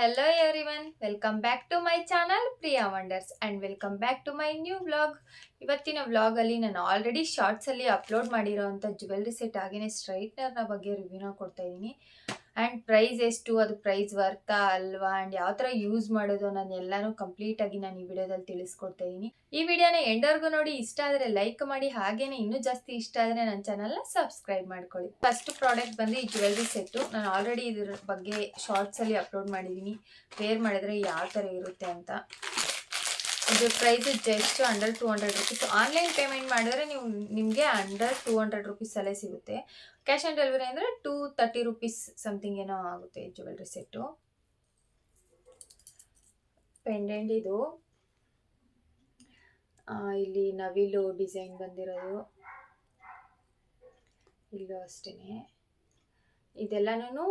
Hello everyone, welcome back to my channel Priya Wonders and welcome back to my new vlog. ಇವತ್ತಿನ vlog ಅಲ್ಲಿ ನಾನು already shorts ಅಲ್ಲಿ upload ಮಾಡಿರೋಂಥ jewellery set ಹಾಗೇನೆ straightener ನ ಬಗ್ಗೆ ರಿವ್ಯೂನ ಕೊಡ್ತಾ ಇದ್ದೀನಿ. ಆ್ಯಂಡ್ ಪ್ರೈಸ್ ಎಷ್ಟು, ಅದು ಪ್ರೈಸ್ ವರ್ತಾ ಅಲ್ವಾ, ಆ್ಯಂಡ್ ಯಾವ ಥರ ಯೂಸ್ ಮಾಡೋದು ನಾನು ಎಲ್ಲಾನು ಕಂಪ್ಲೀಟ್ ಆಗಿ ನಾನು ಈ ವಿಡಿಯೋದಲ್ಲಿ ತಿಳಿಸ್ಕೊಡ್ತಾ ಇದ್ದೀನಿ. ಈ ವಿಡಿಯೋನ ಎಂಡರ್ಗೂ ನೋಡಿ, ಇಷ್ಟ ಆದರೆ ಲೈಕ್ ಮಾಡಿ, ಹಾಗೇನೆ ಇನ್ನೂ ಜಾಸ್ತಿ ಇಷ್ಟ ಆದರೆ ನನ್ನ ಚಾನಲ್ನ ಸಬ್ಸ್ಕ್ರೈಬ್ ಮಾಡ್ಕೊಳ್ಳಿ. ಫಸ್ಟ್ ಪ್ರಾಡಕ್ಟ್ ಬಂದು ಈ ಜ್ಯುವೆಲ್ರಿ ಸೆಟ್ಟು. ನಾನು ಆಲ್ರೆಡಿ ಇದ್ರ ಬಗ್ಗೆ ಶಾರ್ಟ್ಸಲ್ಲಿ ಅಪ್ಲೋಡ್ ಮಾಡಿದ್ದೀನಿ, ವೇರ್ ಮಾಡಿದ್ರೆ ಯಾವ ಥರ ಇರುತ್ತೆ ಅಂತ. ಇದು price just under 200 rupees. Online payment ಮಾಡಿದ್ರೆ ನಿಮಗೆ ಅಂಡರ್ 200 ರುಪೀಸಲ್ಲೇ ಸಿಗುತ್ತೆ. ಕ್ಯಾಶ್ ಆನ್ ಡೆಲಿವರಿ ಅಂದರೆ 230 ರುಪೀಸ್ ಸಮಥಿಂಗ್ ಏನೋ ಆಗುತ್ತೆ ಈ ಜ್ಯುವೆಲ್ರಿ ಸೆಟ್ಟು. ಪೆಂಡೆಂಟ್ ಇದು ಇಲ್ಲಿ ನವಿಲು ಡಿಸೈನ್ ಬಂದಿರೋದು, ಇಲ್ಲೂ ಅಷ್ಟೇ. ಇದೆಲ್ಲನೂ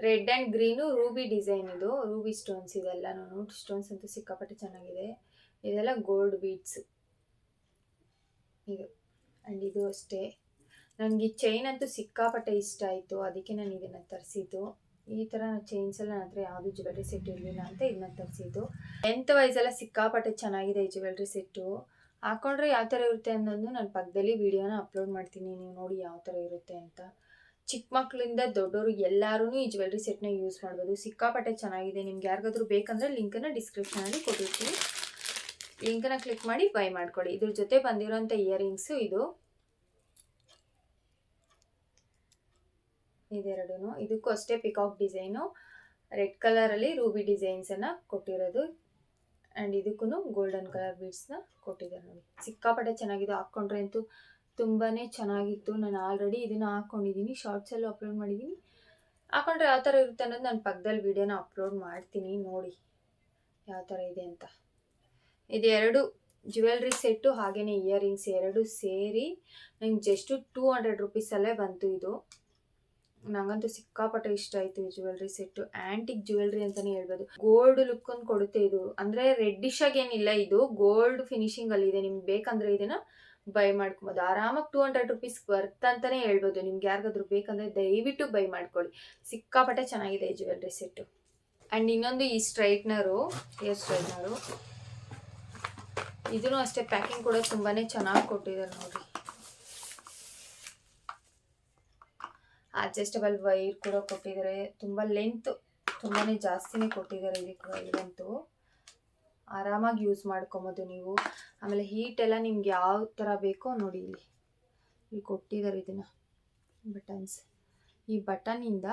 red and green ruby design, ಇದು ರೂಬಿ ಸ್ಟೋನ್ಸ್. ಇದೆಲ್ಲನೂ ಸ್ಟೋನ್ಸ್ ಅಂತೂ ಸಿಕ್ಕಾಪಟ್ಟೆ ಚೆನ್ನಾಗಿದೆ. ಇದೆಲ್ಲ ಗೋಲ್ಡ್ ಬೀಡ್ಸ್ ಇದು. ಆ್ಯಂಡ್ ಇದು ಅಷ್ಟೇ. ನನಗೆ ಈ ಚೈನ್ ಅಂತೂ ಸಿಕ್ಕಾಪಟ್ಟೆ ಇಷ್ಟ ಆಯಿತು, ಅದಕ್ಕೆ ನಾನು ಇದನ್ನು ತರಿಸಿದ್ದು. ಈ ಥರ ಚೈನ್ಸ್ ಎಲ್ಲ ನನ್ನ ಹತ್ರ ಯಾವುದು ಜ್ಯುವೆಲ್ರಿ ಸೆಟ್ ಇರಲಿಲ್ಲ ಅಂತ ಇದನ್ನ ತರಿಸಿದ್ದು. ಲೆಂತ್ ವೈಸ್ ಎಲ್ಲ ಸಿಕ್ಕಾಪಟ್ಟೆ ಚೆನ್ನಾಗಿದೆ ಈ ಜ್ಯುವೆಲ್ರಿ ಸೆಟ್ಟು. ಹಾಕೊಂಡ್ರೆ ಯಾವ ಥರ ಇರುತ್ತೆ ಅನ್ನೋದು ನಾನು ಪಕ್ಕದಲ್ಲಿ ವಿಡಿಯೋನ ಅಪ್ಲೋಡ್ ಮಾಡ್ತೀನಿ, ನೀವು ನೋಡಿ ಯಾವ ಥರ ಇರುತ್ತೆ ಅಂತ. ಚಿಕ್ಕ ಮಕ್ಕಳಿಂದ ದೊಡ್ಡವರು ಎಲ್ಲರೂ ಈ ಜ್ಯುವೆಲ್ರಿ ಸೆಟ್ನ ಯೂಸ್ ಮಾಡ್ಬೋದು. ಸಿಕ್ಕಾಪಟ್ಟೆ ಚೆನ್ನಾಗಿದೆ. ನಿಮ್ಗೆ ಯಾರಿಗಾದ್ರೂ ಬೇಕಂದರೆ ಲಿಂಕನ್ನು ಡಿಸ್ಕ್ರಿಪ್ಷನಲ್ಲಿ ಕೊಟ್ಟಿರ್ತೀನಿ, ಲಿಂಕನ್ನು ಕ್ಲಿಕ್ ಮಾಡಿ ಬೈ ಮಾಡ್ಕೊಳ್ಳಿ. ಇದ್ರ ಜೊತೆ ಬಂದಿರೋಂಥ ಇಯರಿಂಗ್ಸು ಇದೆರಡೂ. ಇದಕ್ಕೂ ಅಷ್ಟೇ ಪಿಕಾಕ್ ಡಿಸೈನು, ರೆಡ್ ಕಲರಲ್ಲಿ ರೂಬಿ ಡಿಸೈನ್ಸನ್ನು ಕೊಟ್ಟಿರೋದು. ಆ್ಯಂಡ್ ಇದಕ್ಕೂ ಗೋಲ್ಡನ್ ಕಲರ್ ಬೀಡ್ಸ್ನ ಕೊಟ್ಟಿದ್ದಾರೆ ನೋಡಿ. ಸಿಕ್ಕಾಪಟ್ಟೆ ಚೆನ್ನಾಗಿದೆ, ಹಾಕ್ಕೊಂಡ್ರೆ ಅಂತೂ ತುಂಬಾ ಚೆನ್ನಾಗಿತ್ತು. ನಾನು ಆಲ್ರೆಡಿ ಇದನ್ನು ಹಾಕ್ಕೊಂಡಿದ್ದೀನಿ, ಶಾರ್ಟ್ಸಲ್ಲೂ ಅಪ್ಲೋಡ್ ಮಾಡಿದ್ದೀನಿ. ಹಾಕೊಂಡ್ರೆ ಯಾವ ಥರ ಇರುತ್ತೆ ಅನ್ನೋದು ನಾನು ಪಕ್ಕದಲ್ಲಿ ವಿಡಿಯೋನ ಅಪ್ಲೋಡ್ ಮಾಡ್ತೀನಿ, ನೋಡಿ ಯಾವ ಥರ ಇದೆ ಅಂತ. ಇದು ಎರಡು ಜ್ಯುವೆಲ್ರಿ ಸೆಟ್ಟು ಹಾಗೆಯೇ ಇಯರಿಂಗ್ಸ್ ಎರಡು ಸೇರಿ ನಂಗೆ ಜಸ್ಟು 200 ರುಪೀಸಲ್ಲೇ ಬಂತು ಇದು. ನಂಗಂತೂ ಸಿಕ್ಕಾಪಟ್ಟೆ ಇಷ್ಟ ಆಯಿತು ಈ ಜ್ಯುವೆಲ್ರಿ ಸೆಟ್ಟು. ಆ್ಯಂಟಿಕ್ ಜ್ಯುವೆಲ್ರಿ ಅಂತಲೇ ಹೇಳ್ಬೋದು. ಗೋಲ್ಡ್ ಲುಕ್ಕನ್ನು ಕೊಡುತ್ತೆ ಇದು, ಅಂದರೆ ರೆಡ್ಡಿಶ್ ಆಗೇನಿಲ್ಲ, ಇದು ಗೋಲ್ಡ್ ಫಿನಿಶಿಂಗಲ್ಲಿದೆ. ನಿಮ್ಗೆ ಬೇಕಂದರೆ ಇದನ್ನು ಬೈ ಮಾಡ್ಕೊಬೋದು ಆರಾಮಾಗಿ. 200 ರುಪೀಸ್ ವರ್ತ್ ಅಂತಲೇ ಹೇಳ್ಬೋದು. ನಿಮ್ಗೆ ಯಾರಿಗಾದ್ರೂ ಬೇಕಂದರೆ ದಯವಿಟ್ಟು ಬೈ ಮಾಡ್ಕೊಳ್ಳಿ, ಸಿಕ್ಕಾಪಟ್ಟೆ ಚೆನ್ನಾಗಿದೆ ಈ ಜ್ಯುವೆಲ್ರಿ ಸೆಟ್ಟು. ಆ್ಯಂಡ್ ಇನ್ನೊಂದು ಈ ಸ್ಟ್ರೈಟ್ನರು, ಹೇರ್ ಸ್ಟ್ರೈಟ್ನರು, ಇದೂ ಅಷ್ಟೇ. ಪ್ಯಾಕಿಂಗ್ ಕೂಡ ತುಂಬಾ ಚೆನ್ನಾಗಿ ಕೊಟ್ಟಿದ್ದಾರೆ ನೋಡಿ. ಅಡ್ಜಸ್ಟಬಲ್ ವೈರ್ ಕೂಡ ಕೊಟ್ಟಿದ್ದಾರೆ. ತುಂಬ ಲೆಂತ್ ತುಂಬಾ ಜಾಸ್ತಿನೇ ಕೊಟ್ಟಿದ್ದಾರೆ ಇದಕ್ಕೆ. ಇದಂತೂ ಆರಾಮಾಗಿ ಯೂಸ್ ಮಾಡ್ಕೊಬೋದು ನೀವು. ಆಮೇಲೆ ಹೀಟ್ ಎಲ್ಲ ನಿಮ್ಗೆ ಯಾವ ಥರ ಬೇಕೋ ನೋಡಿ, ಇಲ್ಲಿ ಕೊಟ್ಟಿದ್ದಾರೆ ಇದನ್ನು ಬಟನ್ಸ್. ಈ ಬಟನಿಂದ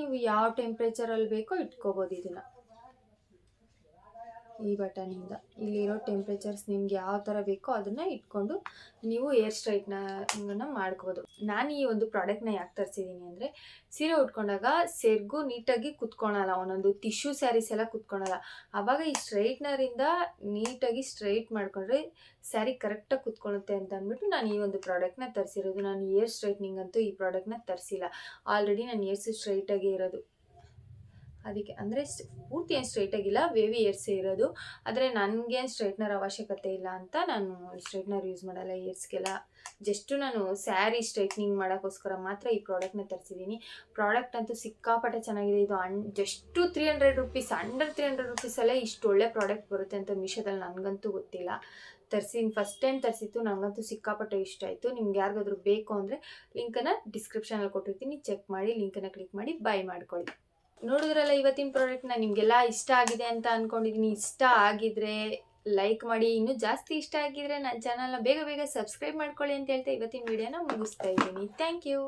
ನೀವು ಯಾವ ಟೆಂಪ್ರೇಚರಲ್ಲಿ ಬೇಕೋ ಇಟ್ಕೋಬೋದು ಇದನ್ನು. ಈ ಬಟನಿಂದ ಇಲ್ಲಿರೋ ಟೆಂಪ್ರೇಚರ್ಸ್ ನಿಮ್ಗೆ ಯಾವ ಥರ ಬೇಕೋ ಅದನ್ನು ಇಟ್ಕೊಂಡು ನೀವು ಏರ್ ಸ್ಟ್ರೈಟ್ನನ್ನು ಮಾಡ್ಕೋಬೋದು. ನಾನು ಈ ಒಂದು ಪ್ರಾಡಕ್ಟ್ನ ಯಾಕೆ ತರಿಸಿದ್ದೀನಿ ಅಂದರೆ, ಸೀರೆ ಉಟ್ಕೊಂಡಾಗ ಸೆರ್ಗು ನೀಟಾಗಿ ಕುತ್ಕೊಳಲ್ಲ, ಒಂದೊಂದು ಟಿಶ್ಯೂ ಸ್ಯಾರೀಸ್ ಎಲ್ಲ ಕುತ್ಕೊಳಲ್ಲ. ಆವಾಗ ಈ ಸ್ಟ್ರೈಟ್ನರಿಂದ ನೀಟಾಗಿ ಸ್ಟ್ರೈಟ್ ಮಾಡಿಕೊಂಡ್ರೆ ಸ್ಯಾರಿ ಕರೆಕ್ಟಾಗಿ ಕುತ್ಕೊಳ್ಳುತ್ತೆ ಅಂತ ಅಂದ್ಬಿಟ್ಟು ನಾನು ಈ ಒಂದು ಪ್ರಾಡಕ್ಟ್ನ ತರಿಸಿರೋದು. ನಾನು ಏರ್ ಸ್ಟ್ರೈಟ್ನಿಂಗ್ ಅಂತೂ ಈ ಪ್ರಾಡಕ್ಟ್ನ ತರಿಸಿಲ್ಲ, ಆಲ್ರೆಡಿ ನಾನು ಏರ್ಸ್ ಸ್ಟ್ರೈಟಾಗೇ ಇರೋದು. ಅದಕ್ಕೆ ಅಂದರೆ ಪೂರ್ತಿ ಏನು ಸ್ಟ್ರೈಟಾಗಿಲ್ಲ, ವೇವಿ ಏರ್ಸೇ ಇರೋದು. ಆದರೆ ನನಗೇನು ಸ್ಟ್ರೈಟ್ನರ್ ಅವಶ್ಯಕತೆ ಇಲ್ಲ ಅಂತ ನಾನು ಸ್ಟ್ರೈಟ್ನರ್ ಯೂಸ್ ಮಾಡಲ್ಲ ಏರ್ಸ್ಗೆಲ್ಲ. ಜಸ್ಟು ನಾನು ಸ್ಯಾರಿ ಸ್ಟ್ರೈಟ್ನಿಂಗ್ ಮಾಡೋಕ್ಕೋಸ್ಕರ ಮಾತ್ರ ಈ ಪ್ರಾಡಕ್ಟ್ನ ತರಿಸಿದ್ದೀನಿ. ಪ್ರಾಡಕ್ಟ್ ಅಂತೂ ಸಿಕ್ಕಾಪಟ್ಟೆ ಚೆನ್ನಾಗಿದೆ. ಇದು ಜಸ್ಟು 300 ರುಪೀಸ್, ಅಂಡರ್ 300 ರುಪೀಸಲ್ಲೇ ಇಷ್ಟು ಒಳ್ಳೆ ಪ್ರಾಡಕ್ಟ್ ಬರುತ್ತೆ ಅಂತ ಮೀಶೋದಲ್ಲಿ ನನಗಂತೂ ಗೊತ್ತಿಲ್ಲ. ಫಸ್ಟ್ ಟೈಮ್ ತರಿಸಿತ್ತು, ನನಗಂತೂ ಸಿಕ್ಕಾಪಟ್ಟೆ ಇಷ್ಟ ಆಯಿತು. ನಿಮ್ಗೆ ಯಾರಿಗಾದ್ರೂ ಬೇಕು ಅಂದರೆ ಲಿಂಕನ್ನು ಡಿಸ್ಕ್ರಿಪ್ಷನಲ್ಲಿ ಕೊಟ್ಟಿರ್ತೀನಿ, ಚೆಕ್ ಮಾಡಿ ಲಿಂಕನ್ನು ಕ್ಲಿಕ್ ಮಾಡಿ ಬೈ ಮಾಡ್ಕೊಳ್ಳಿ. ನೋಡಿದ್ರಲ್ಲ ಇವತ್ತಿನ ಪ್ರಾಡಕ್ಟ್ನ, ನಿಮಗೆಲ್ಲ ಇಷ್ಟ ಆಗಿದೆ ಅಂತ ಅಂದ್ಕೊಂಡಿದ್ದೀನಿ. ಇಷ್ಟ ಆಗಿದ್ರೆ ಲೈಕ್ ಮಾಡಿ, ಇನ್ನೂ ಜಾಸ್ತಿ ಇಷ್ಟ ಆಗಿದ್ರೆ ನನ್ನ ಚಾನಲ್ನ ಬೇಗ ಬೇಗ ಸಬ್ಸ್ಕ್ರೈಬ್ ಮಾಡ್ಕೊಳ್ಳಿ ಅಂತ ಹೇಳ್ತಾ ಇವತ್ತಿನ ವಿಡಿಯೋನ ಮುಗಿಸ್ತಾ ಇದ್ದೀನಿ. Thank you.